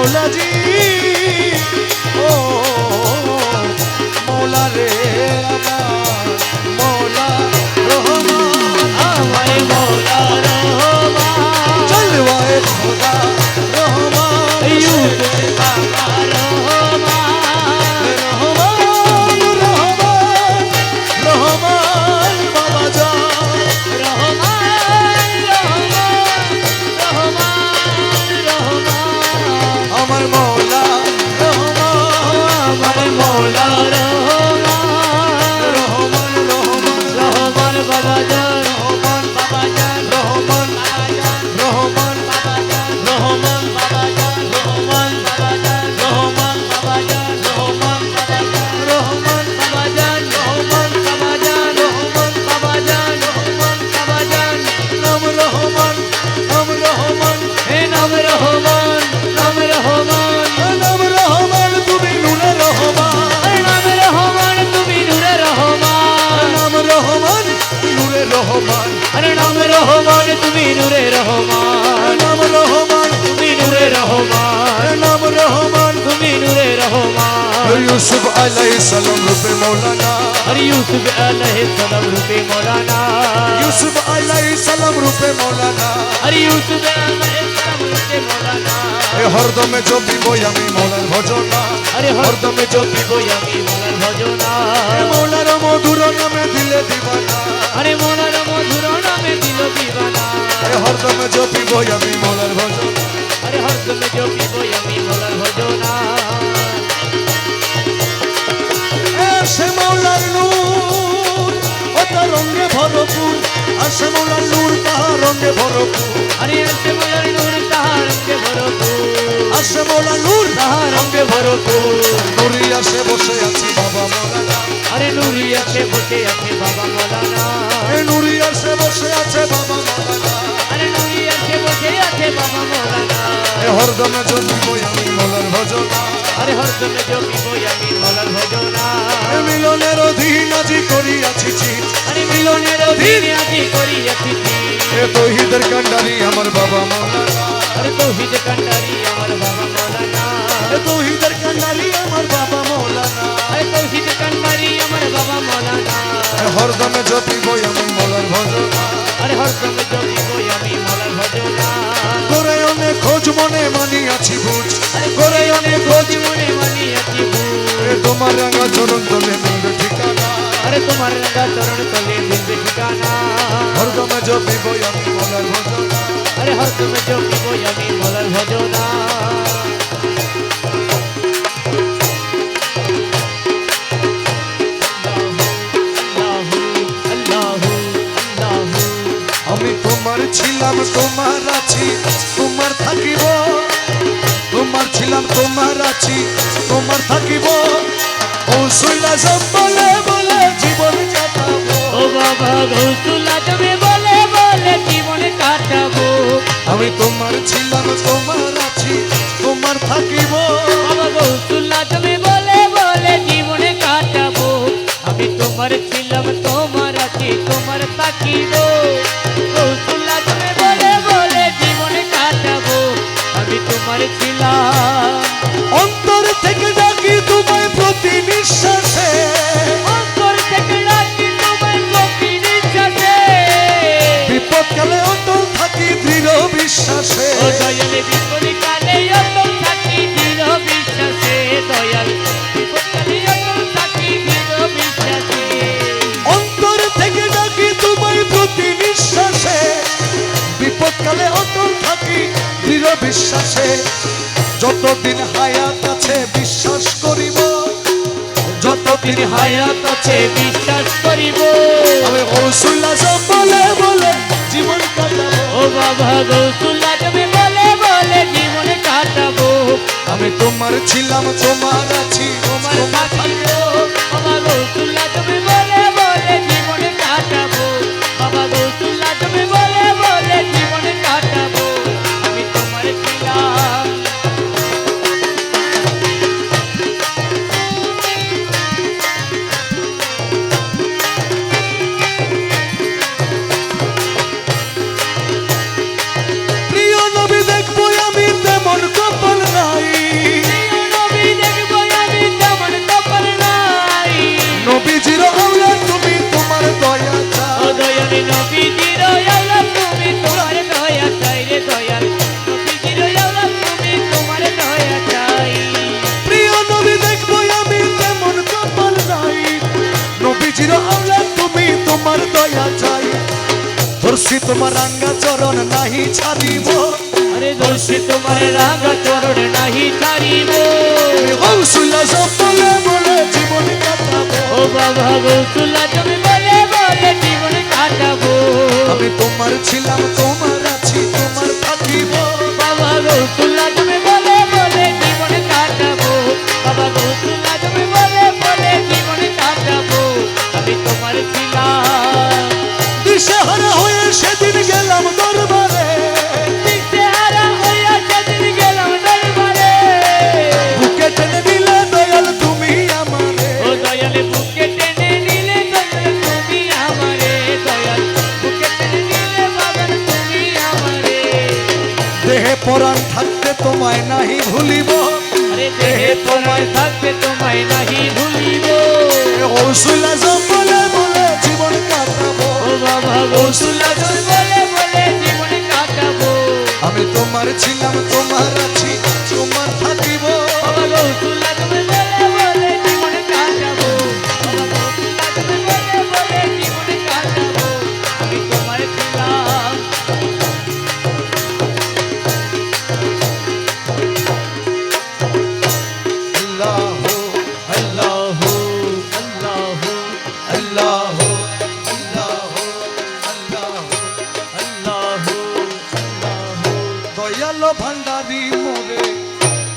মৌলাজি ও মৌলা রে আমার মৌলা রহমান আমার মৌলা রহমান জলওয়ায়ে খোদা রহমান ইউসুফ বাবা রহমান রহমান রহমান রহমান বাবা জান রহমান রহমান রহমান রহমান আমার মৌলা রহমান আমার মৌলা রহমান রহমান রহমান রহমান বাবা জান রহমান বাবা জান রহমান বাবা জান রহমান বাবা জান রহমান বাবা জান রহমান বাবা জান রহমান বাবা জান রহমান রহমান বাবা জান রহমান বাবা জান রহমান বাবা জান রহমান বাবা জান নাম রহমান নাম রহমান হে নাম রহমান নাম রহমান নাম রহমান তুমি নূরে রহমান নাম রহমান তুমি নূরে রহমান নাম রহমান নূরে রহমান আরে নাম রহমান তুমি নূরে রহমান নাম রহমান তুমি নূরে রহমান নাম রহমান তুমি নূরে রহমান ইউসুফ আলাইহিস সালাম রূপে মৌলানা আর ইউসুফ আলাইহিস সালাম রূপে মৌলানা ইউসুফ আলাইহিস সালাম রূপে মৌলানা আর ইউসুফ আলাইহিস সালাম রূপে মৌলানা এ হরদমে জপিব আমি মৌলার ভজনা আরে হরদমে জপিবই আমি মৌলার ভজনা এ মৌলার মধুর নামে দিলে দিবানা আরে মৌলার মধুর নামে দিল দিবানা এ হরদমে জপিব আমি মৌলার ভজনা আরে হরদমে জপিবই আমি মৌলার ভজনা আসে মৌলার নূর ও তার রঙে ভরপুর আসে মৌলার নূর তাহার রঙে ভরপুর আরে আসে মৌলার নূর তাহার রঙে ভরপুর আসে মৌলার নূর তাহার রঙে ভরপুর নুরি আসে বসে আছি বাবা মৌলানা আরে নুরি আছে বসে আছে বাবা মৌলানা এ নুরি আসে বসে আছে বাবা মৌলানা আরে নুরি আছে বসে আছে বাবা মৌলানা এ হরদমে জপিব আমি মৌলার ভজনা আরে হরদমে জপিবই আমি মৌলার ভজনা এ মিলনের অধীন আজি করিয়াছি চিত আরে মিলনের অধীনে আজি করিয়াছি এ তৌহিদের কান্ডারি আমার বাবা মৌলানা আরে তৌহিদ কান্ডারি আমার বাবা মৌলানা এ তৌহিদের কান্ডারি আমার বাবা মৌলানা আরে তৌহিদ কান্ডারি আমার বাবা মৌলানা এ হরদমে জপিব আমি মৌলার ভজনা আরে হরদমে জপিবই আমি মৌলার ভজনা করে অনেক খোঁজ মনে মানিয়াছি বুঝ আরে করে অনেক খোঁজ মনে মানিয়াছি এ তোমার রাঙা চরণ তলে মিলবে ঠিকানা আরে তোমার রাঙা চরণ তলে মিলবে ঠিকানা হরদমে জপিব আমি মৌলার ভজনা আরে হরদমে জপিবই আমি মৌলার ভজনা আমি তোমার ছিলাম তোমার আছি তোমার থাকিব তোমার ছিলাম তোমার আছি তোমার থাকিব ও শুইলা সব বলে বলে জীবন কাটাবো ও বাবা গৌসুল্লাহ তুমি বলে বলে জীবন কাটাবো আমি তোমার ছিলাম তোমার আছি তোমার থাকিব বাবা গৌসুল্লাহ তুমি বলে বলে জীবনে কাটাবো আমি তোমার ছিলাম তোমার আছি তোমার থাকিব গৌসুল্লাহ তুমি বলে বলে জীবনে কাটাবো আমি তোমার ছিলাম অন্তর থেকে ডাকি তোমায় প্রতি নিঃশ্বাসে অন্তর থেকে ডাকি তোমায় প্রতি নিঃশ্বাসে বিপদকালে অন্তর থাকি দৃঢ় বিশ্বাসে ও দয়ালে বিপদে কালে অন্তর থাকি দৃঢ় বিশ্বাসে দয়াল বিপদকালে অন্তর থাকি দৃঢ় বিশ্বাসে অন্তর থেকে ডাকি তোমায় প্রতি নিঃশ্বাসে বিপদকালে অটল থাকি দৃঢ় বিশ্বাসে যতদিন হায়াত আছে বিশ্বাস করিব যতদিন হায়াত আছে বিশ্বাস করিব আমি গৌসুল্লাহ সব বলে বলে জীবন কাটাবো ও বাবা গৌসুল্লাহ তুমি বলে বলে জীবন কাটাবো আমি তোমার ছিলাম তোমার আছি তোমার থাকিব বাবা গৌসুল্লাহ তুমি বলে বলে জীবন কাটাবো বাবা গৌসুল্লাহ তুমি বলে বলে জীবন কাটাবো আমি তোমার ছিলাম প্রিয় নবী দেখবো আমি তেমন কপাল নাই তোমার রাঙ্গা চরণ নাহি ছাড়িব আরে দোষী তোমার রাঙা চরণ নাহি ছাড়িব কৌশল্য সব বলে বলে জীবন কাটাবো ও বাবা গৌসুল্লা তুমি বলে বলে জীবন কাটাবো আমি তোমার ছিলাম তোমার আছি তোমার থাকিব বাবা গৌসুল্লা তুমি বলে বলে জীবন কাটাবো বাবা গৌসুল্লা তুমি বলে বলে জীবন কাটাবো আমি তোমার ছিলাম দিশেহারা হয়ে সেদিন গেলাম দরবারে দিশেহারা হইয়া সেদিন গেলাম দরবারে বুকে টেনে দিলে দয়াল তুমি আমারে ও দয়াল বুকে টেনে নিলে দয়াল তুমি আমারে দয়াল বুকে টেনে নিলে বাবা তুমি আমারে দেহে পরাণ থাকতে তোমায় নাহি ভুলিব আরে দেহে তোমায় থাকবে তোমায় নাহি ভুলিব কৌশল্য সব বলে বলে জীবন কাটাবো ও বাবা গৌসুল্লা তুমি বলে বলে জীবন কাটাবো আমি তোমার ছিলাম তোমার আছি তোমার থাকিব বাবা গৌসুল্লা তুমি বলে বলে জীবন কাটাবো বাবা গৌসুল্লা তুমি বলে বলে জীবন কাটাবো আমি তোমার ছিলাম আল্লাহ আল্লাহ আল্লাহ আল্লাহ আল্লাহ আল্লাহ আল্লাহ আল্লাহ দয়াল ভান্ডারি মোরে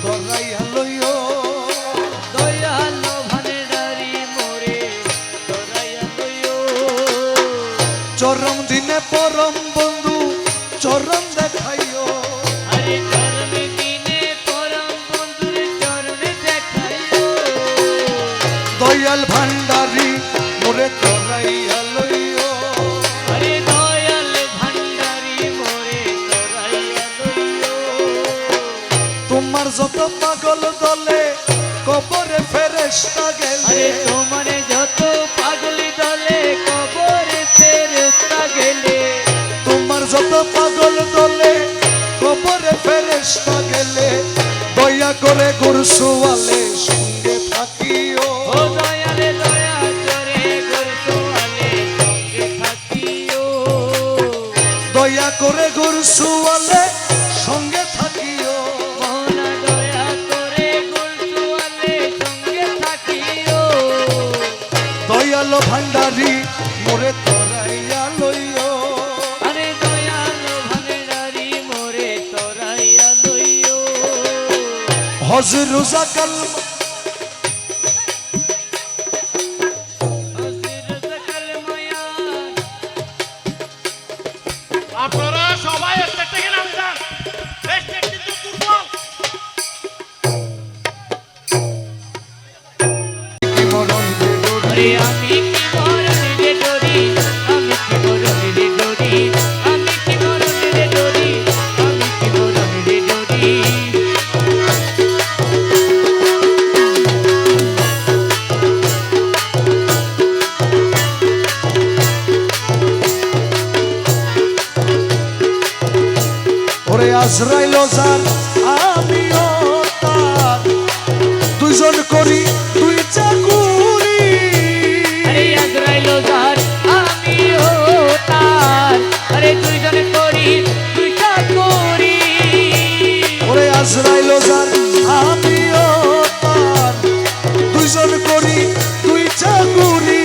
তোরাইয়া লইও দয়ালো ভান্ডারি মোরে তোরাইয়া লইও চরম দিনে পরম বন্ধু চরম দেখাইও আরে চরণে দিনে পরম বন্ধুর চরণে দেখাইও দয়াল ভান্ডারি মোরে তোরাইয়া লইও আরে দয়াল ভান্ডারি মোরে তোরাইয়া লইও তোমার যত পাগল দলে কবরে ফেরেশতা গেলে আরে তোমার যত পাগলি দলে কবরে ফেরেশতা গেলে তোমার যত পাগল দলে কবরে ফেরেশতা গেলে দয়া করে গুরসুয়ালে সঙ্গে থাকিও ও দয়ালে দয়া করে গুরসোয়ালে সঙ্গে থাকিও দয়া করে গুরসুয়ালে সঙ্গে থাকিও মৌলা দয়া করে গুরসোয়ালে সঙ্গে থাকিও দয়াল ভান্ডারি মোরে তোরাইয়া লইও আরে দয়ালো ভান্ডারি মোরে তোরাইয়া লইও হজ রোজা কাল হাজির সকল মায়ার আপনারা সবাই স্টেজ থেকে নামে যান এই স্টেজ কিন্তু দুর্বল কি মরণ বেদনা আরে আমি কি মরণ রে ডরি আমি কি মরণ রে ডরি আমি কি মরণ রে ডরি আমি কি মরণ রে ডরি ওরে আজরাইল জান আমিও তার দুইজন করি দুই চাকুরি আরে আজরাইল জার আমি ও তার আরে দুইজন করি দুইটা করি ওরে আজরাইল জান আমিও তার দুইজন করি দুই চাকুরি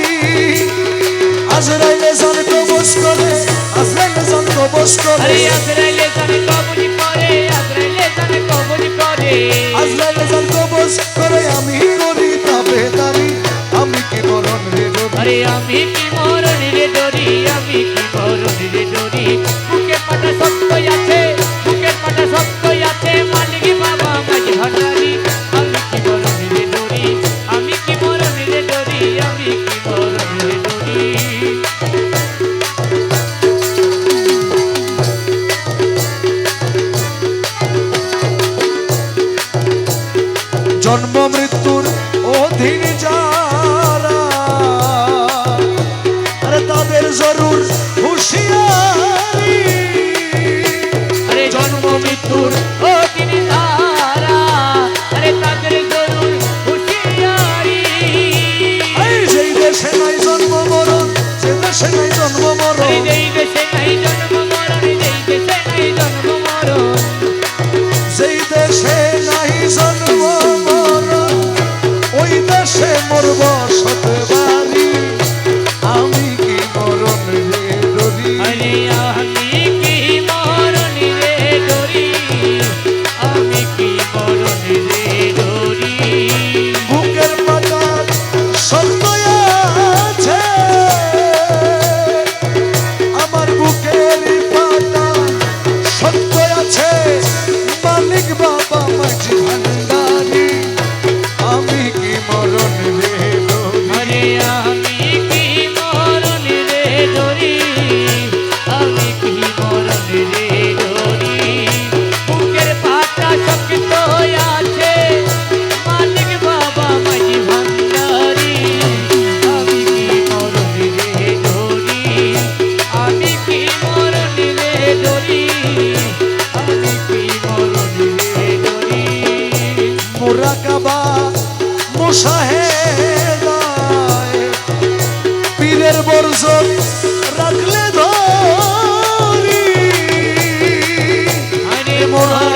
আজরাইলে জান কবজ করে আজরাইলে জান কবজ করে আরে আজরাইলে জানে কবুলি করে আজরাইলে জানে কবুলি করে আজরাইলে জান কবজ করে আমি করি তাবেদারি আমি কি মরণ রে ডরি আরে আমি কি মরণ রে ডরি আমি কি মরণ রে ডরি বুকের পাটা শক্ত আছে বুকের পাটা শক্ত আছে মালিক বাবা মাঝ ভান্ডারি আমি কি মরণ রে ডরি আমি কি মরণ রে ডরি আমি কি মরণ রে ডরি জন্ম মৃত্যুর অধীন যারা আরে তাদের জরুর হুঁশিয়ারি আরে জন্ম মৃত্যুর ও তিনি ধারা আরে তাদের জরুর হুঁশিয়ারি এই যেই দেশে নাই জন্ম মরণ সে দেশে নাই জন্ম মরণ আরে যেই দেশে নাই জন্ম ডরি আমি কি মরণ রে ডরি মুরাকাবা মুশাহেদায় পীরের বর্জন রাখলে ধরি আরে মোরা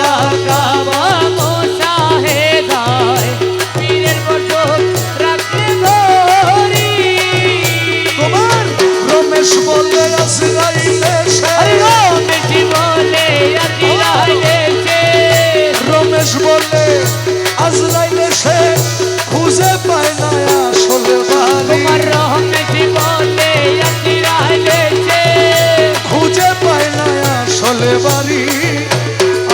কাবা মোশাহেদায় পীরের বর্জন রাখলে ধরি তোমার রমেশ বলে আজরাইলে সে রমেশ বলে আজরাইলে সে রমেশ বলে আজরাইলে সে খুঁজে পায় না আসলে বাড়ি তোমার রমেশ বলে আজরাইলে সে খুঁজে পায় না আসলে বাড়ি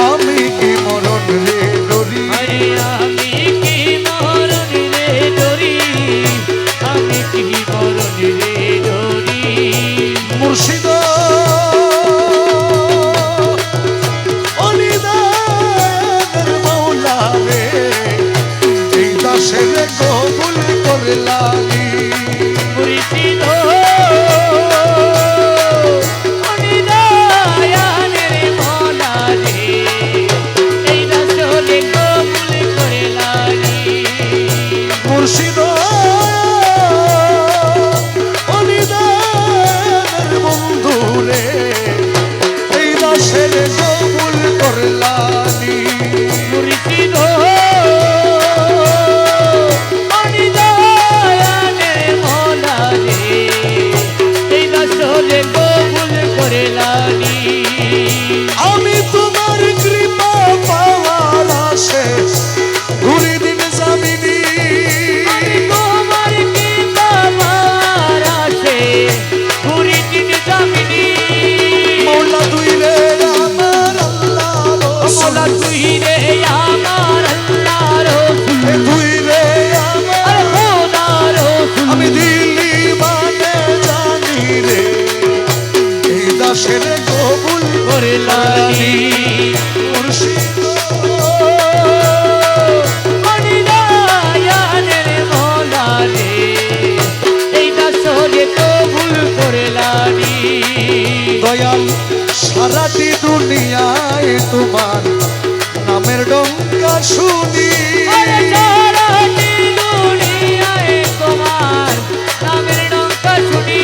আমি কি মরণ রে ডরি আরে আমি কি মরণ রে ডরি আমি কি মরণ রে ডরি মুর্শিদ অনিদানের মাওলা রে এই দাসের কবুল করলানি মুর্শিদ অনিদায়ানের মৌলা রে এই রাসূলে কবুল করলানি মুর্শিদ অনিদানের বন্ধু রে এই দাসের কবুল করলানি মুর্শিদ অনিদায়ানের মৌলা রে এই রাসূলে কবুল করলানি আমি তোমার কৃপা পাওয়ার আশে ঘুরি দিন জামিনী তোমার কি বাবার আছে ঘুরি দিন জামিনী মৌলা তুই রে আমার আল্লাহ মৌলা তুই রে আমার আল্লাহ রসুল তুই রে আর আমার খোদা রসুল আমি দিল্লি মানে জানি রে এই দাসের কবুল করলানি মুর্শিদ অনিদায়ানের মৌলা রে এই দাসরে কবুল করলানি দয়াল সারাটি দুনিয়ায় তোমার নামের ডঙ্কা শুনি আরে সারাটি দুনিয়ায় তোমার নামের ডঙ্কা শুনি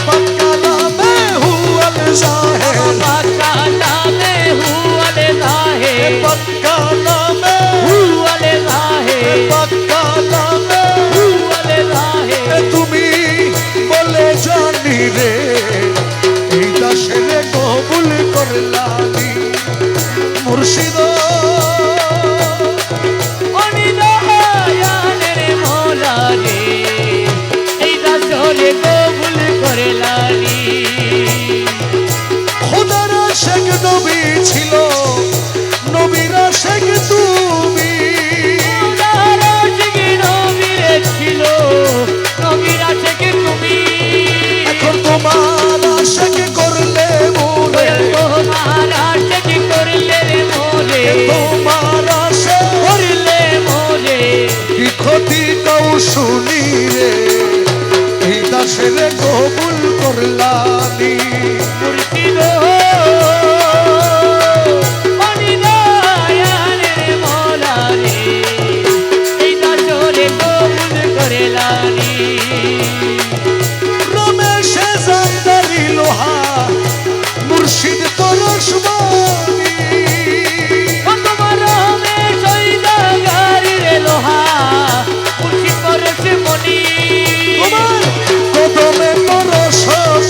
পক্কালামে হুয়াল জাহের পাকা নামে হুয়ালে জাহে পক্কালামে হুয়ালে জাহে পক্কালামে হুয়ালে জাহে তুমি বলে জানি রে এই দাসের কবুল করলানি মুর্শিদ অনিদায়ানের মৌলা রে এই দাসরে কবুল করলানি খোদার শেখ নবী ছিল নবীরা শেখ তুমি খোদার আশিক নবীরে ছিল নবীর আশিক তুমি এখন তোমার শেখ করলে মোরে তোমার আশিক করলে রে মোরে তোমার শেখ করলে মোরে কি ক্ষতি কৌ শুনি রে এই দাসের কবুল করলানি মুর্শিদ অনিদায়ানের মৌলা রে এই দাসরে কবুল করলানি রমেশে জান্দারি লোহা মুর্শিদ পরশবানি তোমার রমেশ গাড়ির লোহা মুর্শিদ পরশ মনি তোমার কদমে পরশ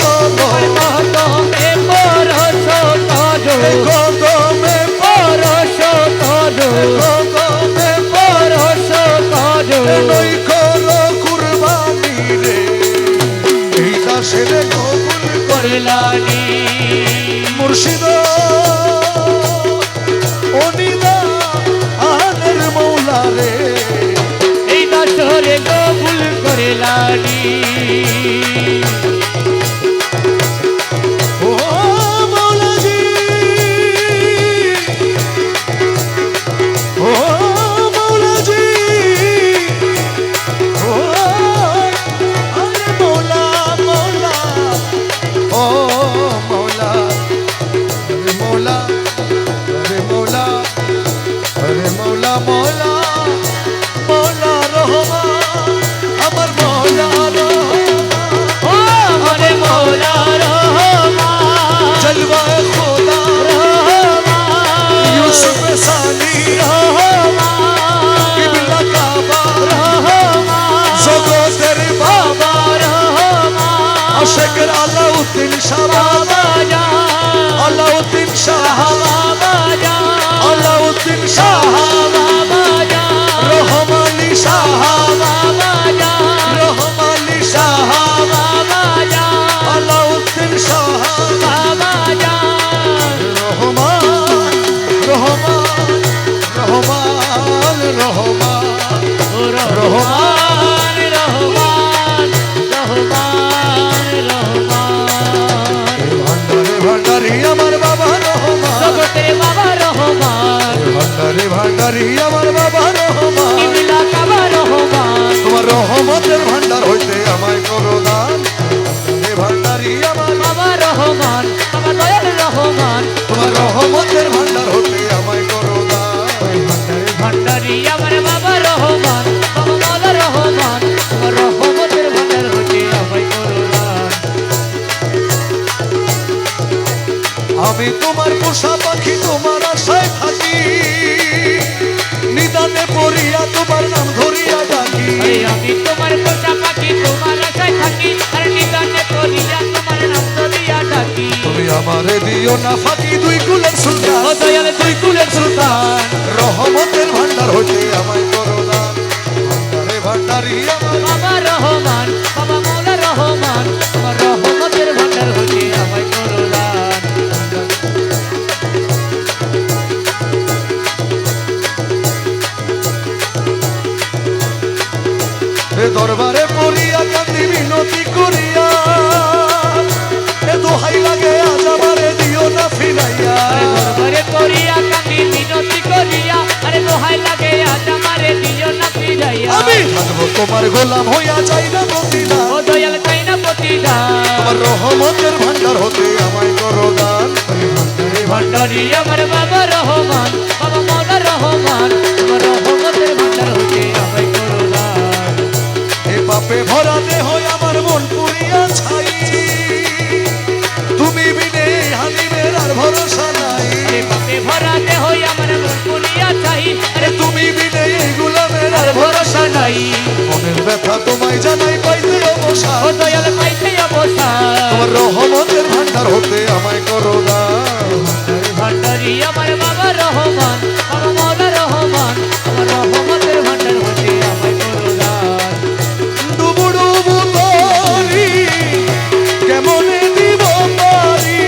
তোমার কদমে পরশ করো কদমে পরশ করো কদমে পরশ করো নই করো কুরবানি রে এই দাসের কবুল করলানি মুর্শিদ অনিদা আনের মৌলা রে এই দাসরে কবুল করলানি ও মৌলাজি ও মৌলাজি ও আরে মৌলা মৌলা ও মৌলা শাহ বাবা, আলাউদ্দিন শাহ, আলাউদ্দিন শাহ, রহমানি শাহ, রহমানি শাহ, আলাউদ্দিন শাহ, রহমান, রহমান, রহমান, রহমান, ভান্ডারে ভান্ডারি আমার বাবা রহমান, ভান্ডারে ভান্ডারি আমার বাবা রহমান, তোমার রহমতের ভান্ডার হইতে আমায় করো দান, ভান্ডারে ভান্ডারি আমার বাবা রহমান, বাবা দয়াল রহমান, তোমার রহমতের ভান্ডার হইতে আমায় করো দান, ভান্ডারি আমার বাবা রহমান, বাবা মৌলা রহমান, তোমার রহমতের ভান্ডার হতে আমায় করুণান। আমি তোমার পোষা পাখি তোমার আশায় থাকি, নিদানে পড়িয়া তোমার নাম ধরিয়া ডাকি, আরে আমি তোমার পোষা পাখি তোমার আশায় থাকি, আর নিদানে করিয়া তোমার নাম ধরিয়া ডাকি। তুমি আমারে দিও না ফাঁকি, দুই কুলের সুলতান, ও দয়াল দুই কুলের সুলতান, রহমতের ভান্ডার হইতে আমায় করো দান, ভান্ডারে ভান্ডারি আমার বাবা রহমান, বাবা মৌলা রহমান, তোমার রহমতের ভান্ডার হতে আমায় করুণান। এ দরবারে পড়িয়া কান্দি মিনতি করিয়া, এ দোহাই লাগে আজ আমারে দিও না ফিরাইয়া, আরে দরবারে করিয়া কান্দি মিনতি করিয়া, আরে দোহাই লাগে আজ আমারে দিও না ফিরাইয়া। আমি থাকবো তোমার গোলাম হইয়া যাই না প্রতিদান, ও দয়াল চাই না প্রতিদান, তোমার রহমতের ভান্ডার হতে আমায় করো দান, ভান্ডারে ভান্ডারি আমার বাবা রহমান, বাবা মৌলা রহমান, তোমার রহমতের ভান্ডার হতে আমায় করুণান। এ পাপে ভরা দেহ আমার মন পুরিয়া ছাই, তুমি বিনে হালিমের আর ভরসা নাই, আরে পাপে ভরা দেহ আমার মন পুরিয়া চাই, আরে তুমি বিনে এই গুলামের আর আর ভরসা নাই। মনের ব্যথা তোমায় জানাই পাইতে ও অবসান, দয়াল পাইতে অবসান, তোমার রহমতের ভান্ডার হতে আমায় করো দান, ভান্ডারি আমার বাবা রহমান, বাবা মৌলা রহমান, তোমার রহমতের ভান্ডার হতে আমায় করুণান। ডুবু ডুবু তরি কেমনে দিব পারি,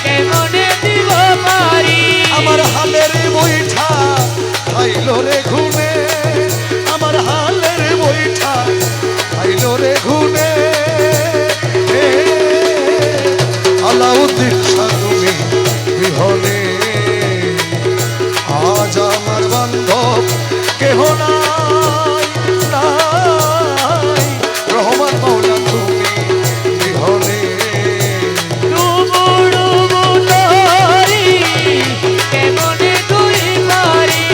কেমনে দিব পারি, আমার হালের বৈঠা খাইলো রে ঘুমে, আমার হালের বৈঠা খাইলো রে ঘুমে, আলাউদ্দিন শাহ তুমি বিহনে আজ আমার বান্ধব কেহ নাই, নাই, রহমান মৌলা তুমি বিহনে, ডুবু ডুবু তরি, কেমনে তুই পারি,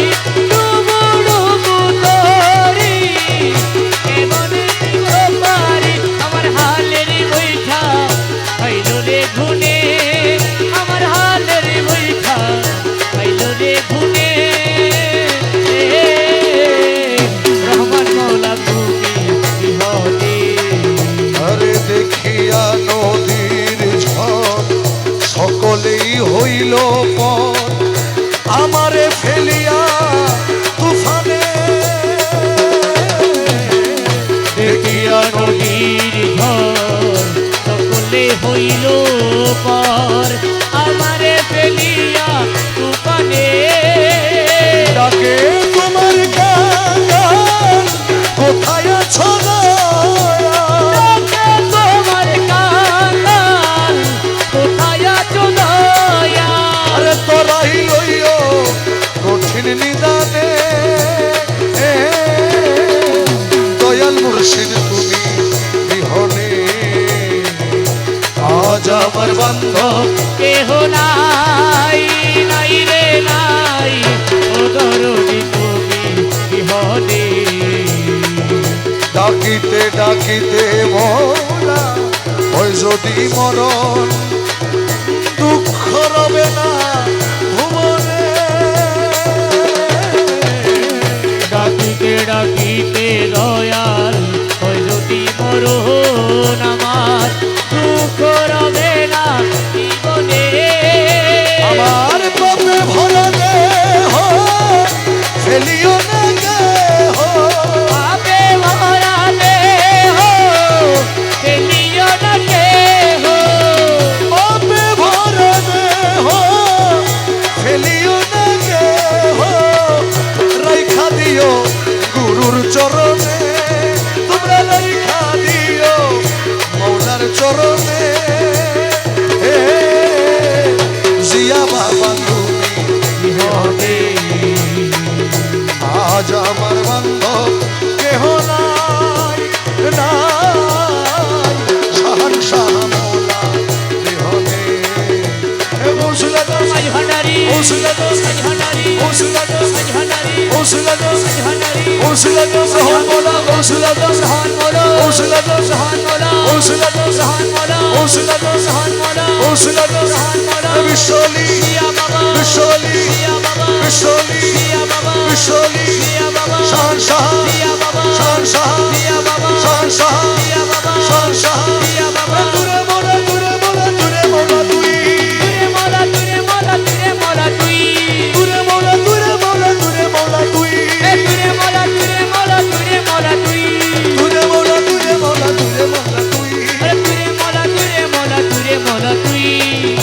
ডুবু ডুবু তরি, কেমনে দিব পারি, আমার হালের বৈঠা খাইলো রে ঘুনে, আমার হালের বৈঠা খাইলো রে ঘুনে। রহমান মৌলা তুমি বিহনে, আরে দেখিয়া নদীর ঝড় সকলেই হইল পর, আমারে ফেলিয়া তুফানে, দেখিয়া নদীর ঝড় সকলে হইল পর, আমারে ফেলিয়া তুফানে। ডাকে তোমার কাঙ্গাল কোথায় আছো দয়া, ডাকে তোমার কাঙ্গাল, কোথায় আছো দয়া? আরে তোরাই লইও কঠিন নিদানে, দয়াল মুর্শিদ তুমি বিহনে আজ আমার বান্ধব কেহ নাই, নাই রে নাই, ও দরদি তুমি বিহনে। ডাকিতে ডাকিতে মৌলা ওই যদি মরণ, দুঃখ রবে না ভুবনে, ডাকিতে ডাকিতে দয়াল হয় যদি মরণ আমার দুঃখ রবে না জীবনে আমার পাপে ভরা দেহ ফেলিও না দেহ পাপে ভরা দেহ ফেলিও না দেহ পাপে ভরা দেহ ফেলিও না দেহ রাইখা দিও গুরুর চরণে তোমরা রাইখা দিও মৌলার চরণে হে জিয়া বাবা তুমি হবে আজ আমার বান্ধব কেহ নাই নাই শাহান শাহ মৌলা দেহ নে হে মৌসুলা দাস আজ ভান্ডারি মৌসুলা দাস আজ ভান্ডারি মৌসুলা দাস আজ ভান্ডারি মৌসুলা দাস আজ ভান্ডারি মৌসুলা দাস রহমান মৌলা মৌসুলা দাস রহমান মৌলা মৌসুলা দাস রহমান মৌলা মৌসুলা দাস রহমান মৌলা মৌসুলা দাস রহমান মৌলা মৌসুলা দাস রহমান মৌলা বিশ্বলি সিয়া বাবা বিশ্বলি সিয়া বাবা বিশ্বলি সিয়া বাবা বিশ্বলি সিয়া বাবা শাহান শাহ সিয়া বাবা শাহান শাহ সিয়া বাবা শাহান শাহ সিয়া বাবা শাহান শাহ সিয়া বাবা তুরে মোলা তুরে মোলা তুরে মোলা তুই তুরে মোলা তুরে মোলা তুরে মোলা তুই তুরে মোলা তুরে মোলা তুরে মোলা তুই এ তুরে মোলা তুরে মোলা তুরে মোলা তুই তুরে মোলা তুরে মোলা তুরে মোলা তুই আরে তুরে মোলা তুরে মোলা তুরে মোলা তুই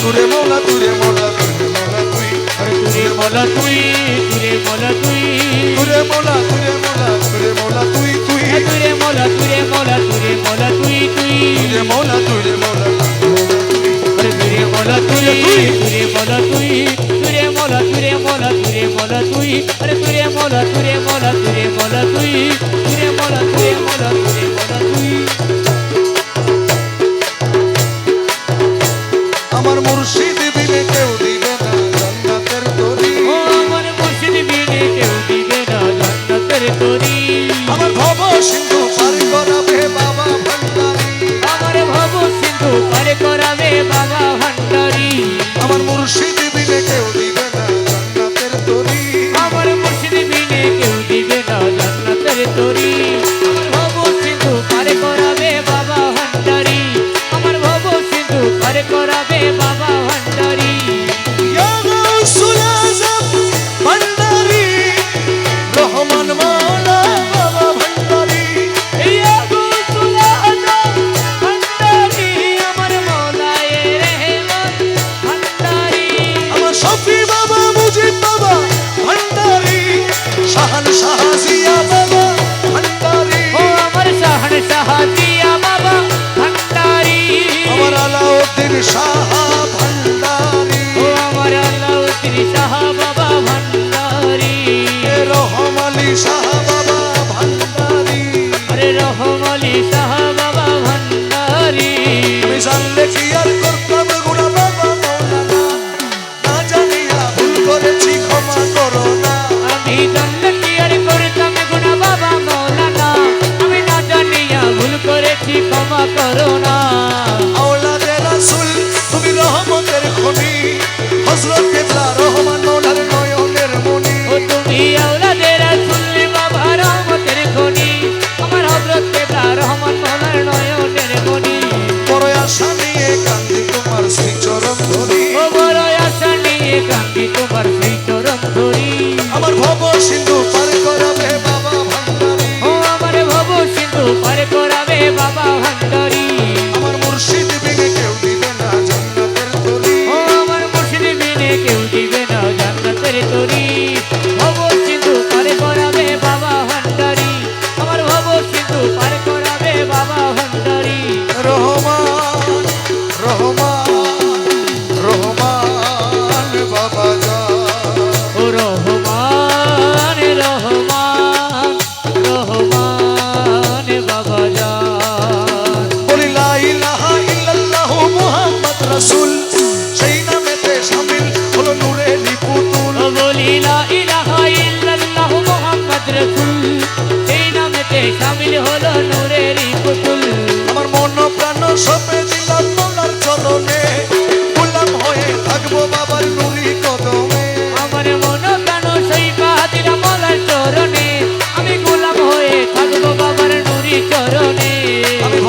তুরে মোলা তুরে মোলা তুরে মোলা তুই আরে তুরে মোলা তুই তুরে মোলা তুই তুরে মোলা তুরে মোলা তুরে মোলা তুই তুই এ তুরে মোলা তুরে মোলা তুরে মোলা তুই তুই তুরে মোলা তুরে মোলা আরে তুরে মোলা তুই তুরে মোলা তুই তুরে মোলা তুরে মোলা তুরে মোলা তুই আরে তুরে মোলা তুরে মোলা তুরে মোলা তুই তুরে মোলা তুরে মোলা তুরে মোলা তুই আমার মুর্শিদ বিনে কেউ দিবে না জান্নাতের তরি ও আমার মুর্শিদ বিনে কেউ দিবে না জান্নাতের তরি আমার ভব সিন্ধু পার করাবে বাবা ভান্ডারি আমার ভব সিন্ধু পার করাবে বাবা ভান্ডারি আমার মুর্শিদ বিনে কেউ দিবে না জান্নাতের তরি আমার মুর্শিদ বিনে কেউ দিবে না জান্নাতের তরি আমার ভব সিন্ধু পার করাবে বাবা ভান্ডারি আমার ভব সিন্ধু পার করাবে বাবা ভান্ডারি ইয়া গাউসুল আজম ভান্ডারি রহমান মাওলা বাবা ভান্ডারি ইয়া গৌসুল আজম ভান্ডারি আমার মওলায়ে রহমান ভান্ডারি আমার শফি বাবা মুজিব বাবা ভান্ডারি শাহান শাহ জিয়া বাবা ভান্ডারি ও আমার শাহন শাহ জিয়া বাবা ভান্ডারি আমার আলাউদ্দিন শাহ ভান্ডারি ও আমার আল্লাউদ্দিন শাহ বাবা ভান্ডারি এ রহম আলী শাহ বাবা ভান্ডারি আরে রহমালি শাহ বাবা ভান্ডারি আমি জানলে কি আর করতাম গুণা বাবা মৌলানা না জানিয়া ভুল করেছি ক্ষমা করো না আমি জান্নাতি আর করতাম গুনাহ বাবা মওলানা আমি না জানিয়া ভুল করেছি ক্ষমা করো না আওলাদে রাসূল তুমি রহমতের খনি হযরত কিবলা রহমান মৌলার নয়নের মনি ও তুমি আওলাদে রাসূল বাবা রহমতের খনি আমার হযরত কেবলা রহমান মওলার নয়নের মনি বড় আশা নিয়ে কান্দি তোমার শ্রীচরণ ধরি ও বড় আশা নিয়ে কান্দি তোমার সেই চরণ ধরি আমার ভব সিন্ধু পার করাবে বাবা ভান্ডারি ও আমার ভব সিন্ধু পার করাবে বাবা ভান্ডারি আমার মুর্শিদ বিনে কেউ দিবে না জান্নাতের তরি ও আমার মুর্শিদ বিনে কেউ দিবে না জান্নাতের তরি ভব সিন্ধু পার করাবে বাবা ভান্ডারি আমার ভব সিন্ধু পার করাবে বাবা ভান্ডারি রহমান রহমান রহমান বাবা যা ও রহমান রহমান রহমান বাবা জান বলি লা ইলাহা ইল্লাল্লাহু মুহাম্মদ রাসূল সেই নামেতে শামিল হলো নূরের পুতুল ও বলি লা ইলাহা ইল্লাল্লাহ মুহাম্মদ রাসূল সেই নামেতে শামিল হলো নূরের পুতুল আমার মন প্রাণ সপে দিলাম মৌলার চরণে গোলাম হয়ে থাকবো বাবার নুরি কদমে আমার মন প্রাণ সইপা দিলাম মওলার চরণে আমি গোলাম হয়ে থাকবো বাবার নুরি চরণে আমি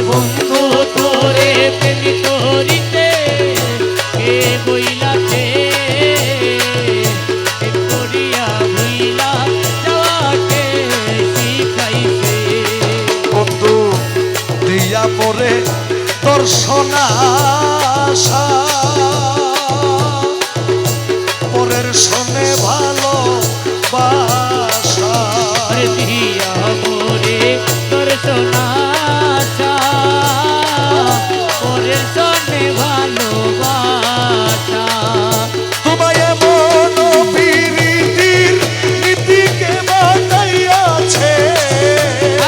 বন্ধু তোরে প্রেম করিতে কে বইলাছে প্রেম করিয়া ভুইলা যাওয়াকে শিখাইছে বন্ধু দিয়া পরে দর্শন আশা পরের শোনে ভালো বাসা দিয়া মোরে দর্শন আশা পরের সনে ভালোবাসা তোমায় এমন প্রীতির নীতিকে বানাইয়াছে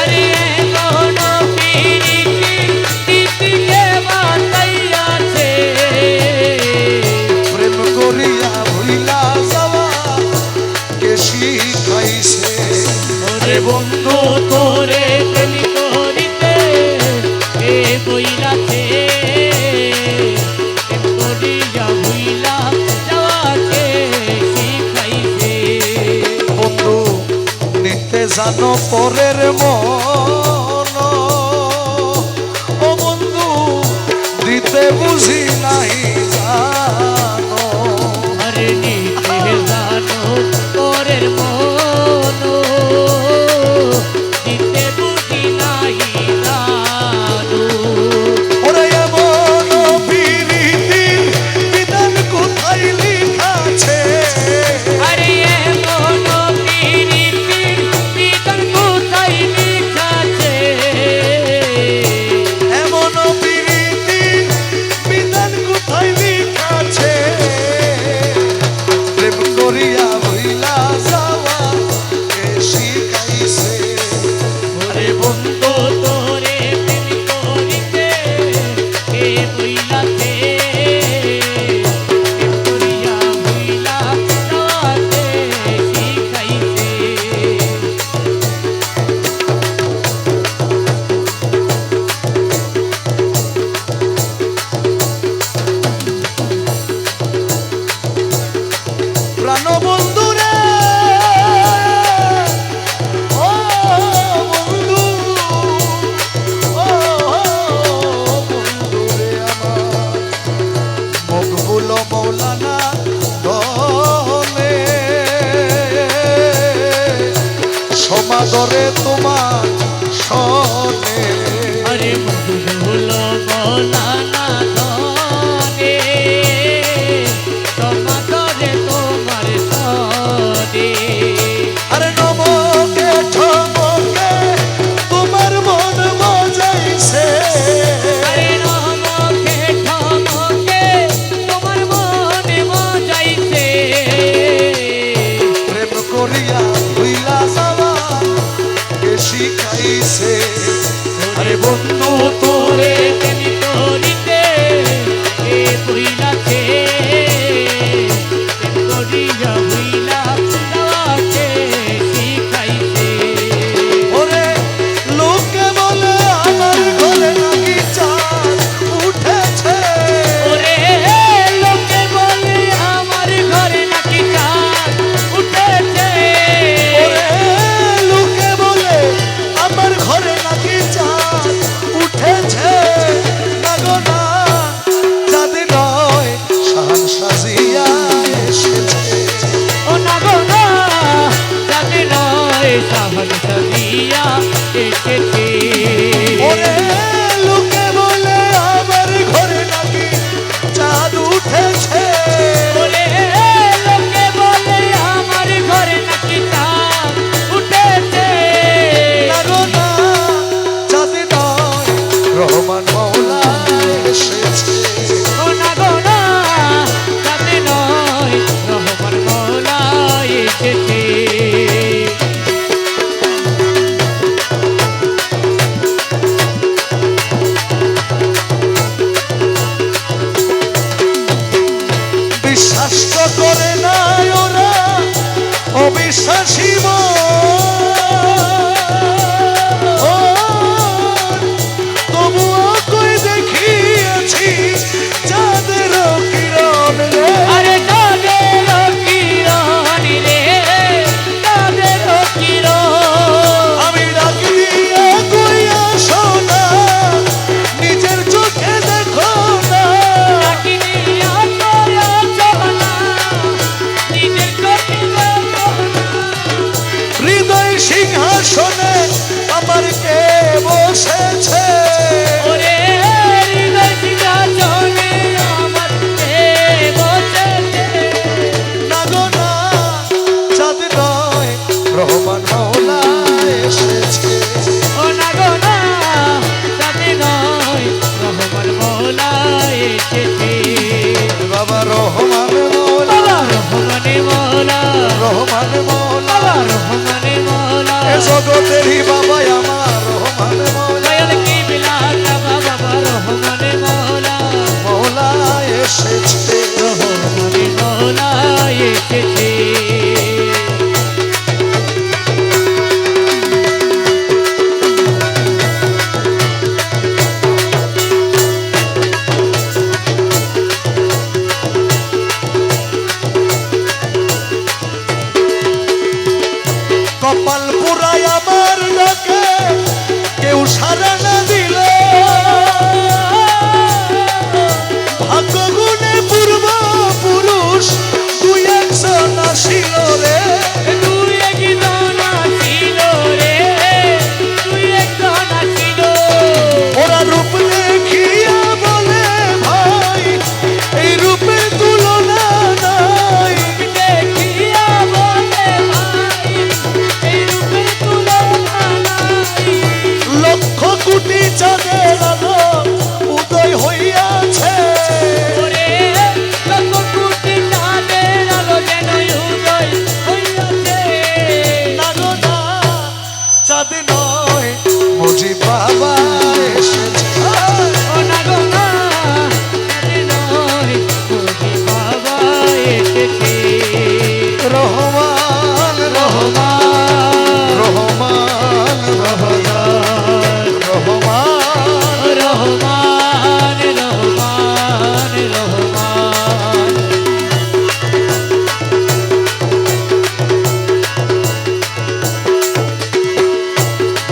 আরে কোন প্রীতি নীতিকে বাতাইয়াছে প্রেম করিয়া ভুইলা যাওয়া কে শিখাইছে ওরে বন্ধু তোরে প্রেম করিতে এ বইলাছে প্রেম করিয়া ভুইলা যাওয়াকে শিখাইছে বন্ধু নিতে জানো পরের মন ও বন্ধু দিতে বুঝি নাই জানো আরে নিতে জানো পরের মন দিতে বুঝি নাই জানো ওরে এমন প্রীতির বিধান কোথায় লিখাছে আরে এমন প্রীতির বিধান কোথায় লিখাছে এমন প্রীতির বিধান কোথায় লিখাছে প্রেম করিয়া ভুইলা যাওয়া কে শিখাইছে ওরে বন্ধু তোরে প্রেম করিতে কে বইলাছে প্রেম করিয়া ভুইলা যাওয়াকে শিখাইছে প্রাণ বন্ধুরে ও বন্ধু ও বন্ধুরে আমার মকবুল মৌলানা ধনে সমাদরে তোমার সনে আরে মধুল মৌলানা ধনে সমাদরে তোমার সনে আরে নমকে ঠমকে তোমার মন মজাইছে আরে নমকে ঠমকে তোমার মনে মজাইছে প্রেম করিয়া ভুইলা যাওয়া কে শিখাইছে আরে বন্ধু তোরে প্রেম করিতে তেরি বাবা আমার রহমান মৌলা দয়াল কিবলা কাবা বাবা রহমানে মৌলা মৌলা এসেছে রহমানে মৌলা এসেছে কপাল পুরাই আমার ডাকে কেউ সারা না দিল ভাগ্য গুণে পূর্ব পুরুষ দুই একজন আসিল রে তুই একজন আসিল রে তুই একজন আসিল ওরা রূপ দেখিয়া বলে ভাই এই রূপে তুলনা নাই দেখিয়া বলে ভাই এই রূপে তুলনা নাই লক্ষ কোটি চাঁদের আলো উদয় হইয়াছে ওরে লক্ষ কোটি চাঁদের আলো যেন উদয় হইয়াছে না গো না চাঁদ নয় মুজি বাবা এসেছে ও না গো না চাঁদে নয় তোরে বাবা এসেছে রহমান রহমান রহমান রহমান রহমান রহমান রহমান রহমান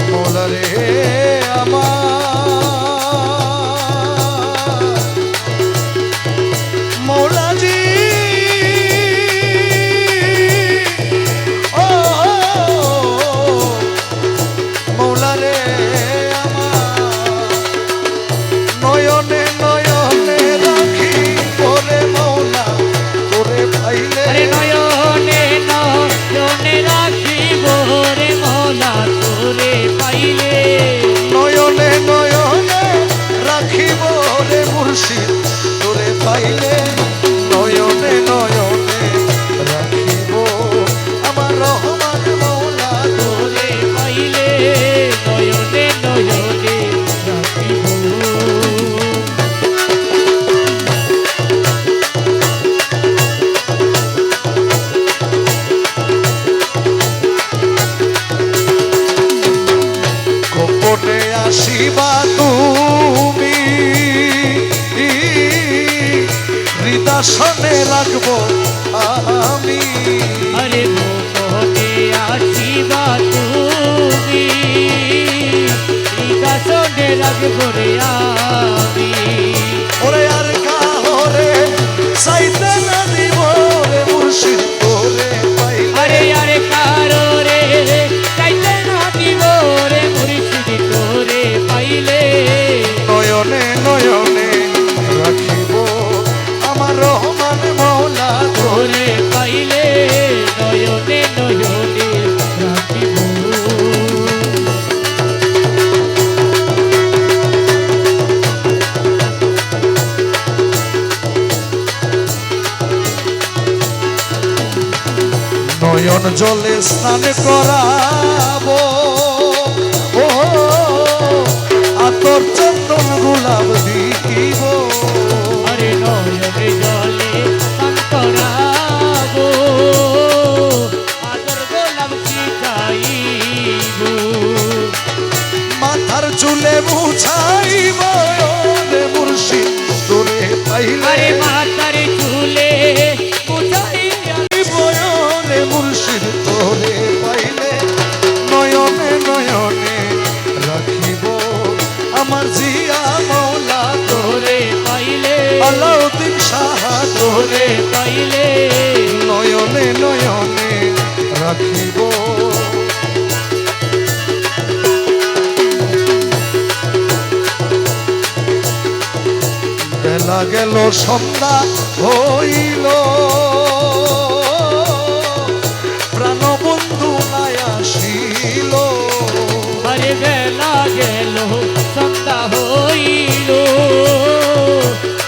মৌলা রে আমার মৌলাজি ও মৌলা রে আমার নয়নে নয়নে রাখি ওরে মৌলা তোরে পাইলে আরে নয়নে নয়নে রাখিব রে মৌলা তোরে পাইলে নয়নে নয়নে রাখিব রে মুর্শিদ তোরে পাইলে নয়নে নয়নে রাখিব আমার রহমান মৌলা তোরে তোরে পাইলে নয়নে নয়নে রাখিব গোপনে আসিবা তুমি হৃদাসনে রাখবো আমি আরে মোহনে আসিবা তুমি বিকাশনে রাখবো রে আমি ওরে আর কাহরে চাইতে না দিব রে মুর্শিদ তোরে পাইলে আরে আরে কারো রে চাইতে না দিব রে মুর্শিদ তোরে পাইলে নয়নে নয়নে রাখিব আমার রহমান মৌলা তোরে তোরে পাইলে নয়নে নয়নে রাখিব নয়ন জলে স্নান করাবো ও আতর চন্দন গোলাপ দিব আরে নয়নে জলে অন্তরাবো আদর গোলাপ শিখাইব মাথার চুলে মুছাইব রে মুর্শিদ তোরে পাইলে আরে মাতার চুলে বুঝাইয়া বয়নে মুর্শিদ তোরে পাইলে নয়নে নয়নে রাখিব আমার জিয়া মৌলা তোরে তোরে পাইলে আলাউদ্দিন শাহ তোরে তোরে পাইলে নয়নে নয়নে রাখিব বেলা গেল সন্ধ্যা হইল প্রাণবন্ধু নাই আসিল আরে বেলা গেল সন্ধ্যা হইল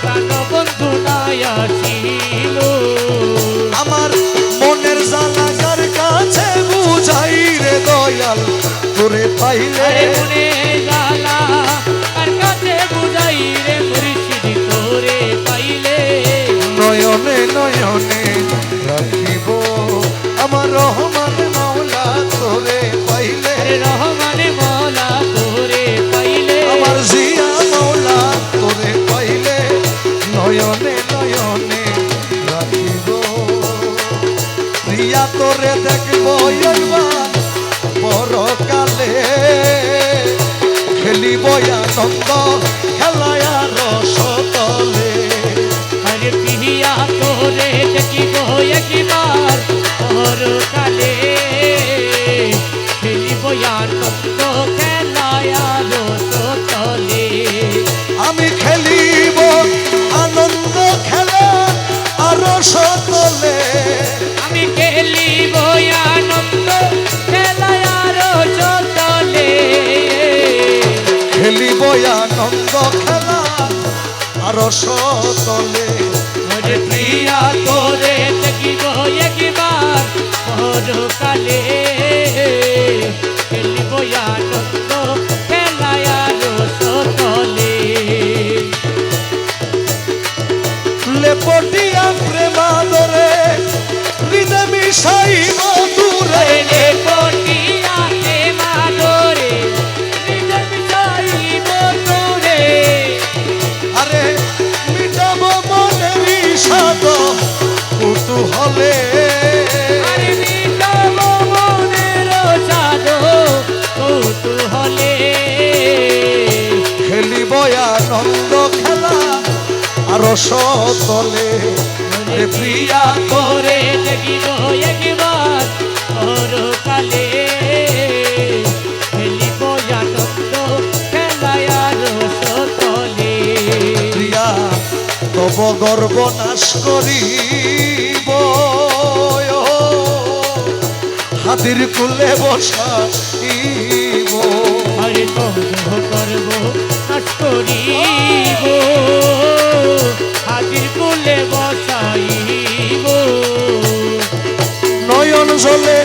প্রাণবন্ধু নাই আসিল আমার মনের জানাগার কাছে বুঝাই রে দয়াল তোর তোরে পাইলে আরে মনে জ্বালা কার কাছে বুঝাই রে মুর্শিদ তোরে পাইলে নয়নে নয়নে রাখিব আমার রহমান মাওলা তোরে পাইলে আরে রহমানে মওলা তোরে পাইলে আমার জিয়া মাওলা তোরে পাইলে নয়নে নয়নে রাখিব প্রিয়া তোরে দেখব একবার পরকালে খেলিব আনন্দ খেলায় রস তলে আরে পিয়া তোরে দেখিব একবার পরকালে খেলিব আনন্দ খেলায় রস তলে আমি খেলিব আনন্দ খেলা আর রস তলে আমি খেলিব আনন্দ খেলায় রস তলে খেলিব আনন্দ খেলা আর রস তলে আরে প্রিয়া তোরে দেখিব একবার পরকালে খেলিব আনন্দ খেলায় রস তলে লেপটিয়া প্রেমাদরে হৃদয় মিশাইব দূরে রে পটিয়াতে মাদরে হৃদয় মিশাইব তোরে আরে মিটাব মনের বিষাদ কুতূহলে আরে মিটাব মনের সাধ কৌতূহলে খেলিব আনন্দ খেলা আর রস তলে রে প্রিয়া তোরে দেখিব একবার পরকালে খেলিব আনন্দ খেলায় রস তলে প্রিয়া তব গর্ব নাশ করিব হাতির কুলে বসাইব হরে তব করব নাশ করিব হাজির কুলে বসাইব নয়ন জলে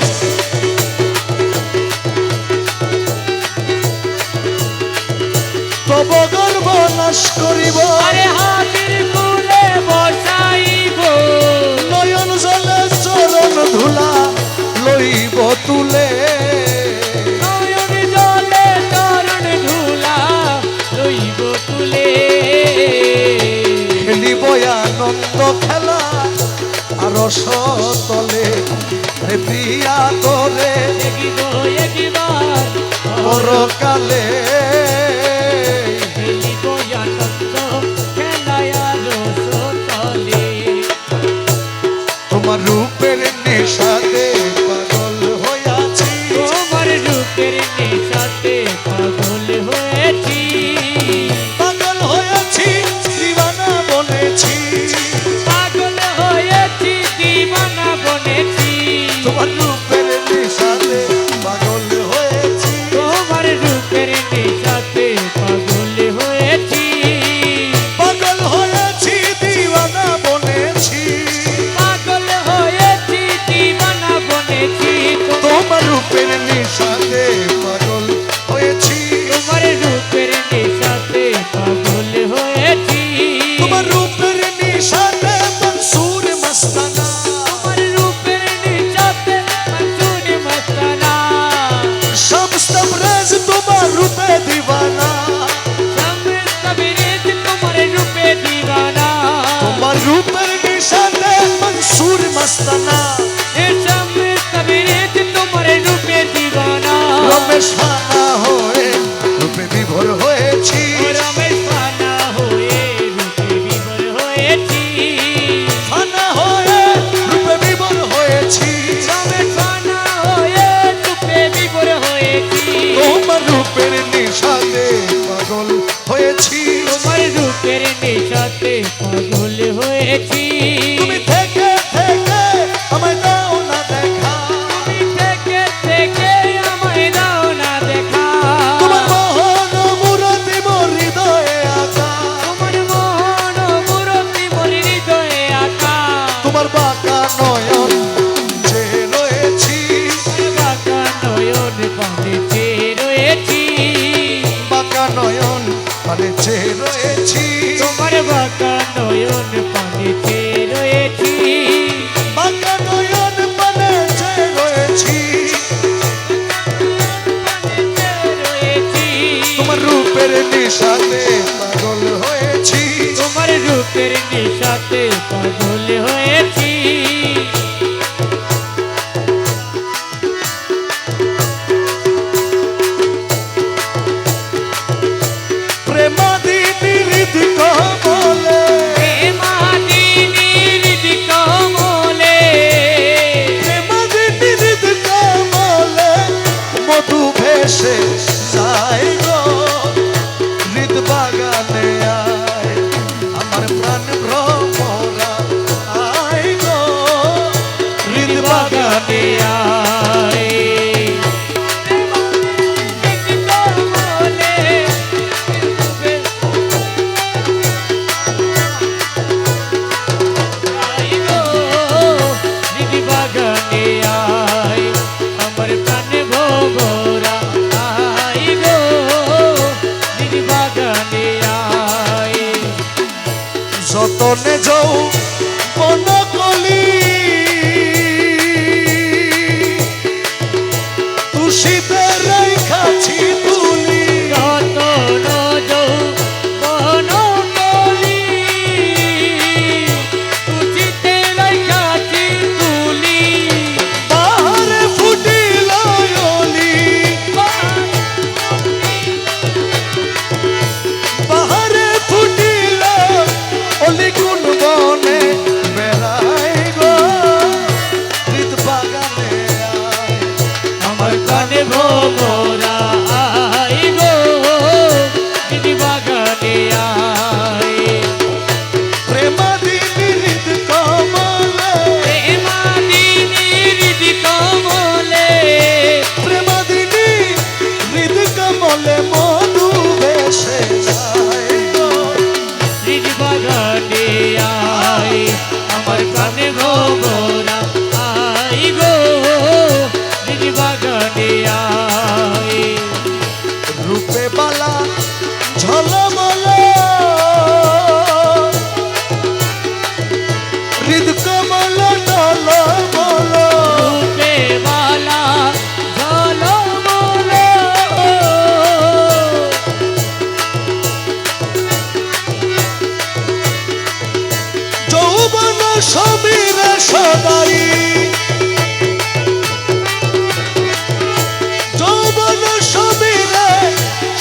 তব গর্ব নাশ করিব আরে হাজির কুলে বসাইব নয়ন জলে চরণ ধুলা লইব তুলে নয়ন জলে চরণ ধুলা লইব তুলে খেলিব আনন্দ খেলা আর রস তলে রে প্রিয়া তোরে দেখিব একবার পরকালে খেলিব আনন্দ খেলায় রস তলে তোমার রূপের নেশাতে পাগল হইয়াছি তোমার রূপের নেশাতে পাগল হয়েছি পাগল হয়েছি দিওয়ানা বনেছি পাগল হয়েছি দিওয়ানা বনেছি তোমার রূপের নেশাতে পাগল হয়েছি তোমার রূপের নেশাতে পাগল হয়েছি পাগল হয়েছি দিওয়ানা বনেছি পাগল হয়েছি দিওয়ানা বনেছি তোমার রূপের নেশাতে পাগল হয়েছি তোমার রূপের নেশাতে পাগল হয়েছি তোমার রূপের নেশাতে মনসুর মস্তানা তোমার রূপের নেশাতে মনসুর মস্তানা শামস তবরেজ তোমার রূপে দিওয়ানা শামস তবরেজ তোমার রূপে দিওয়ানা তোমার রূপের নেশাতে মনসুর মস্তানা শামস তবরেজ তোমার রূপে দিওয়ানা রমেশ ফানা হয়ে রূপে বিভোর হয়েছি রমেশ ফানা হয়ে রূপে বিভোর হয়েছি ফানা হয়ে রূপে বিভোর হয়েছি রমেশ ফানা হয়ে রূপে বিভোর হয়েছি তোমার রূপের নেশাতে পাগল হয়েছি তোমার রূপের নেশাতে পাগল হয়েছি তুমি থেকে থেকে আমায় দাও না দেখা তুমি থেকে থেকে আমায় দাও না দেখা তোমার মোহন মুরতি মোর হৃদয়ে আঁকা তোমার মোহন মূরতি মোর হৃদয়ে আঁকা তোমার বাঁকা নয়ন যে রয়েছি বাঁকা নয়ন পানে চেয়ে পানে চেয়ে রয়েছি, তোমার বাঁকা নয়ন পানিতে রয়েছি, বাঁকা নয়ন পানে চেয়ে রয়েছি, পানিতে রয়েছি। তোমার রূপের নেশাতে পাগল হয়েছি, তোমার রূপের নেশাতে পাগল হয়েছি। প্রেমাদিনী হৃদ কমলে, প্রেমাদিনীর কমলে, প্রেমাদিনী হৃদ কমলে মধু ভেসে যায় গো, হৃদ বাগানে আয় আমার প্রাণ ভ্রমরা, আয় গো হৃদ বাগানে বাগানে আয়, আমার প্রাণে ভোগরা আয় গো, দিদি বাগানে আয়। যতনে যাও কোন কলি, তুষিতে রেখাছি তুলি, যতন যৌবন কলি, তুচিতে রাখিয়াছি তুলি, বাহারে ফুটিল অলি, বাহারে ফুটিল অলি, কোন বনে বেড়াই গো হৃদ বাগানে আয় আমার প্রাণে ভোগরা আয় গো, দিদি বাগানে আয়। প্রেমাদিনী হৃদ কমলে, প্রেমাদিনীর কমলে, প্রেমাদিনী হৃদ কমলে মধু ভেসে যায় গো, দিদি বাগানে আয় আমার প্রাণে ভোগরা আয় গো, দিদি বাগানে আয়। রূপে বালা ঝলমল হৃদ কমল টলমল, রূপে বালা ঝলমল, যৌবন সমীরে সদাই, যৌবন সমীরে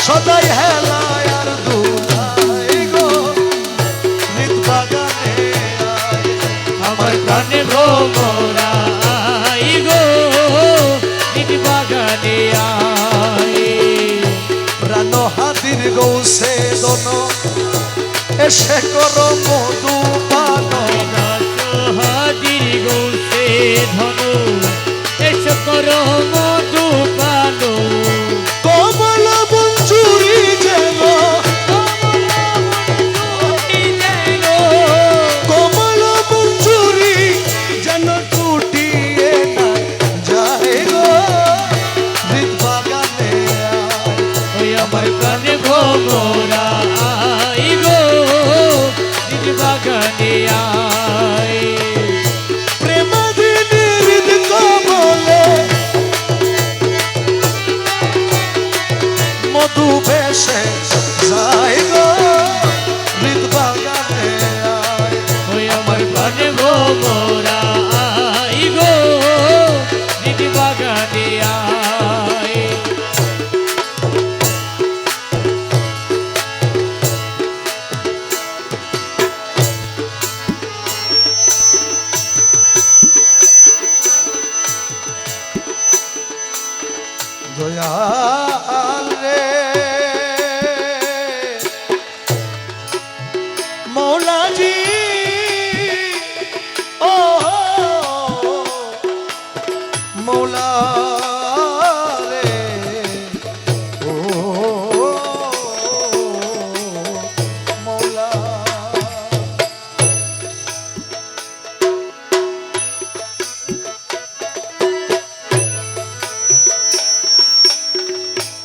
সদাই হেলায় আর দুলাই গো হৃদ বাগানে আয় আমার প্রাণে ভোগরা আয় গো, দিদি বাগানে আয়। প্রাণ হাতির গৌসে দন এসে কর মধু পান, হাজির গৌসে ধনু এস কর মধু পানো, কমল মঞ্জুরি যেন, কমল মঞ্জুরি যেন টুটিয়ে না যায় গো হৃদ বাগানে আয় ওই আমার প্রাণে ভোগরা আয় গো, দিদি বাগানে আয়। প্রেমাদিনী হৃদ কমলে মধু ভেসে যায় গো হৃদ বাগানে আয় ওই আমার প্রাণে ভোগরা আয় গো, দিদি বাগানে আয়। দয়াল রে মৌলাজি, ও মৌলা রে, ও মৌলা,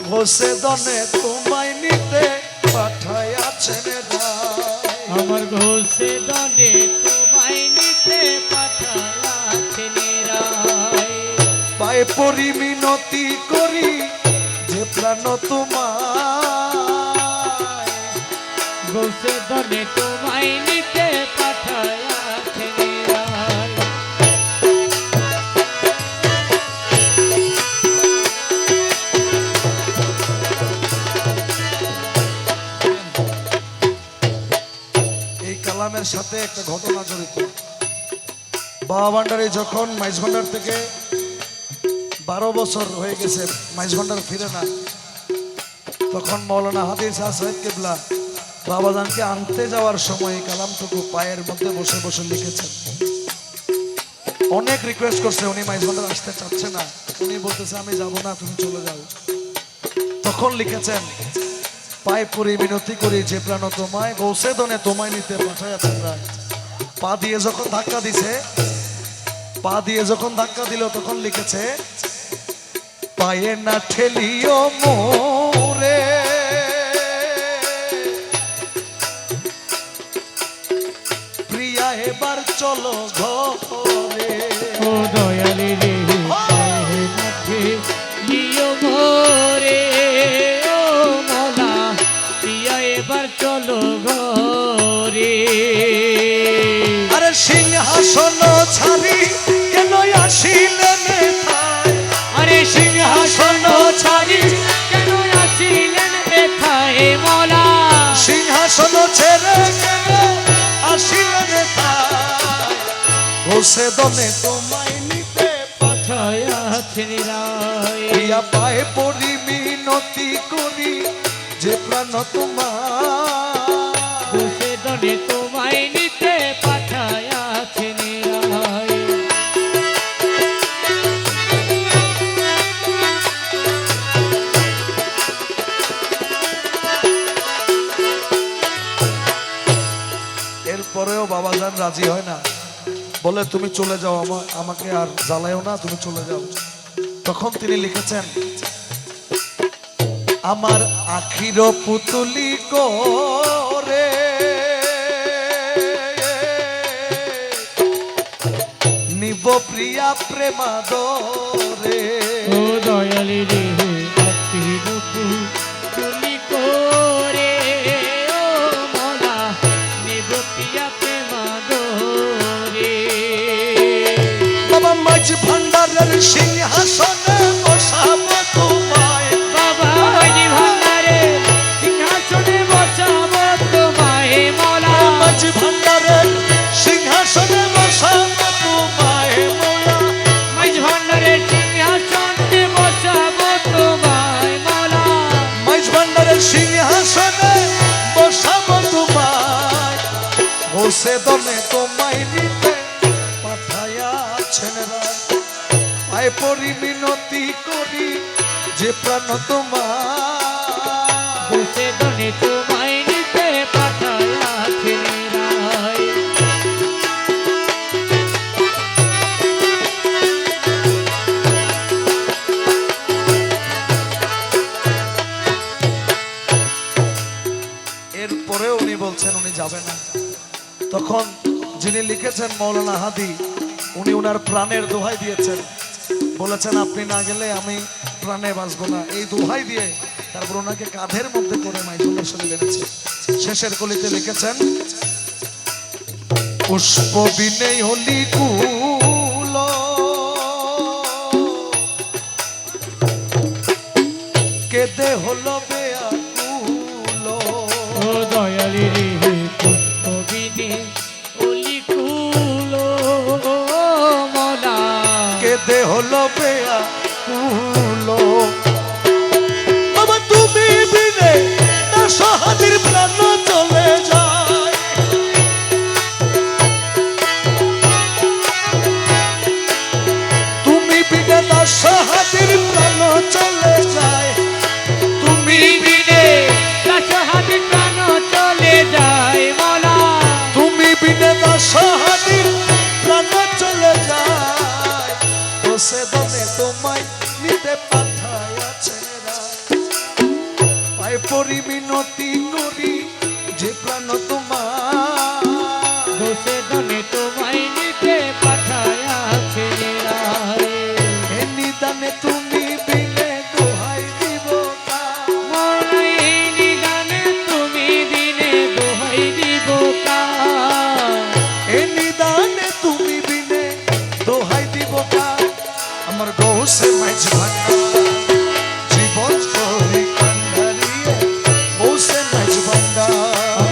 ঘষে দনে তোমায় নিতে পাঠাই বসে দনে তোমায় নিতে পাঠাইয়াছে নিরায়। পায়ে পড়ি মিনতি করি যে প্রাণ তোমায়, বসে দনে তোমায় নিতে পাঠাইয়াছে নিরায়। এই কালামের সাথে একটা ঘটনা জড়িত। বাবা ভান্ডারী যখন মাইজ ভান্ডার থেকে 12 বছর হয়ে গেছে মাইজ ভান্ডার ফিরে না, তখন মৌলানা হাদিস সাহেব কেবলা বাবাজানকে আনতে যাওয়ার সময় এই কালামটুকু পায়ের মধ্যে বসে বসে লিখেছেন। অনেক রিকোয়েস্ট করছে, উনি মাইজ ভান্ডার আসতে চাচ্ছে না, উনি বলতেছে আমি যাব না, তুমি চলে যাও। তখন লিখেছেন, পায়ে পড়ি মিনতি করি যে প্রাণ তোমায়, গৌসে দনে তোমায় নিতে পাঠাইয়াছেন রায়। পা দিয়ে যখন ধাক্কা দিছে, পা দিয়ে যখন ধাক্কা দিল, তখন লিখেছে, পায়ে না ঠেলিও মোরে, প্রিয়া এবার চলো ঘরে। ও দয়ালি রে পায়ে মাঠে লিও ঘরে, ও মোলা প্রিয়া এবার চলো ঘরে। আরে সিংহাসন ছাড়ি কেন আসিলেন এথায়, আরে সিংহাসন ছাড়ি কেন আসিলেন এথায় মোলা, সিংহাসন ছেড়ে কেন আসিলেন এথায়, বসে দনে তোমায় নিতে পাঠাইয়াছে নিরায়। প্রিয়া পায়ে পড়ি মিনতি করি যে প্রাণ তোমার, বসে দনে তোমায় নিতে পাঠাইয়াছে নিরায়। এরপরেও বাবাজান রাজি হয় না, বলে তুমি চলে যাও, আমাকে আর জ্বালায়ও না, তুমি চলে যাও। তখন তিনি লিখেছেন, আমার আখির পুতুলি করে নিব প্রিয়া প্রেমাদরে। ও দয়ালি রে আখির পুতুলি করে, ও মোলা নিব প্রিয়া প্রেমাদরে। বাবা মাঝ ভান্ডারের সিংহাসনে বসাবো তোমায়, বাবা মাঝি ভান্ডারে সিংহাসনে বসাবো তোমায় মোলা, মাঝ ভান্ডারের সিংহাসনে বসাবো তোমায় মোলা, মাঝি ভান্ডারে সিংহাসনে বসাবো তোমায় মোলা, মাঝ ভান্ডারের সিংহাসনে বসাবো তোমায়, বসে দমে তোমায় নিতে পাঠাইয়াছেন রায়। পায়ে পড়ি মিনতি করি যে প্রাণ তোমার, বসে দনে তোমায় নিতে পাঠাইয়াছে নিরায়। এরপরেও উনি বলছেন উনি যাবে না। তখন যিনি লিখেছেন মৌলানা হাদি, উনি ওনার প্রাণের দোহাই দিয়েছেন, বলেছেন আপনি না গেলে আমি প্রাণে বাঁচবো না। এই দোহাই দিয়ে তারপর ওনাকে কাঁধের মধ্যে করে মাইথুনের শরীর এনেছে। শেষের কলিতে লিখেছেন, পুষ্প বিনে হলি কুল, কেদে হলো বেয়াকুল। ও দয়ালি রে পুষ্প বিনে অলি কুলো, মোলা কেদে হলো বেয়াকুল। বাবা তুমি বিনে না সহাদির প্রাণ চলে যায়, তুমি বিনে না সহাদির প্রাণ চলে যায়, তুমি বিনে কাছে হাতে প্রাণ চলে যায় মোলা, তুমি বিনে না সহাদির প্রাণ চলে যায়, বসে দমে তোমায় নিতে পাঠাইয়াছে রায়। পায়ে পড়ি মিনতি করি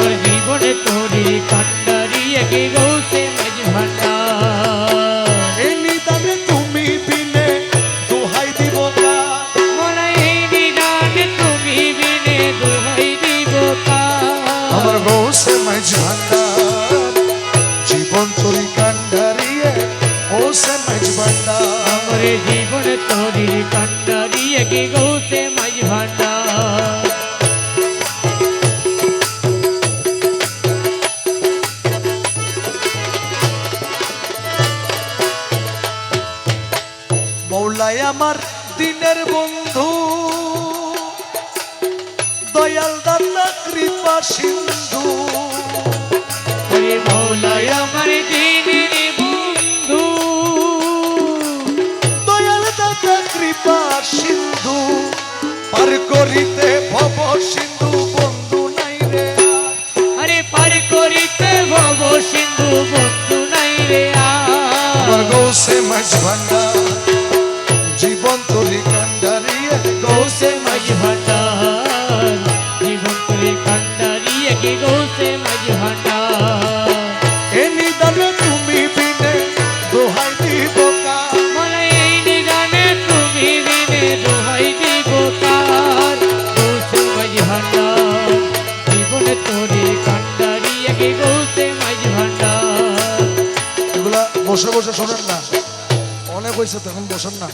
আমার জীবনে তোরি কান্ডারি কি গৌসে মাঝ ভান্ডার এই নিদানে তুমি বিনে দোহাই দিব কার মোরা এই নিদানে তুমি বিনে দোহাই দিব কার আমার গৌসে মাঝ ভান্ডার জীবন তোরি কান্ডারিয়ে ওসে মাঝ ভান্ডার আমার জীবনে তোরি কান্ডারি কি গৌসে মাঝ ভান্ডার মৌলাই আমার দিনের বন্ধু দয়াল দাতা কৃপা সিন্ধু ওরে মৌলাই আমার দিনের বন্ধু দয়াল দাতা কৃপা সিন্ধু পার করিতে ভব সিন্ধু বন্ধু নাই রে আরে পার করিতে ভব সিন্ধু বন্ধু নাই রে আমার গৌসে মাঝ ভান্ডার জীবন তোরি কান্ডারিয়ে গৌসে মাঝ ভান্ডার জীবন তুলি কান্ডারি কি গৌসে মাঝ ভান্ডার এ নিদানে তুমি বিনে দোহাই দিব কার মোরা এই নিদানে তুমি বিনে দোহাই দিব কার গৌসে মাঝ ভান্ডার জীবনে তোরি কান্ডারি কি গৌসে মাঝ ভান্ডার এগুলা বসে বসে শোনেন না অনেক হয়েছে তখন বসেন না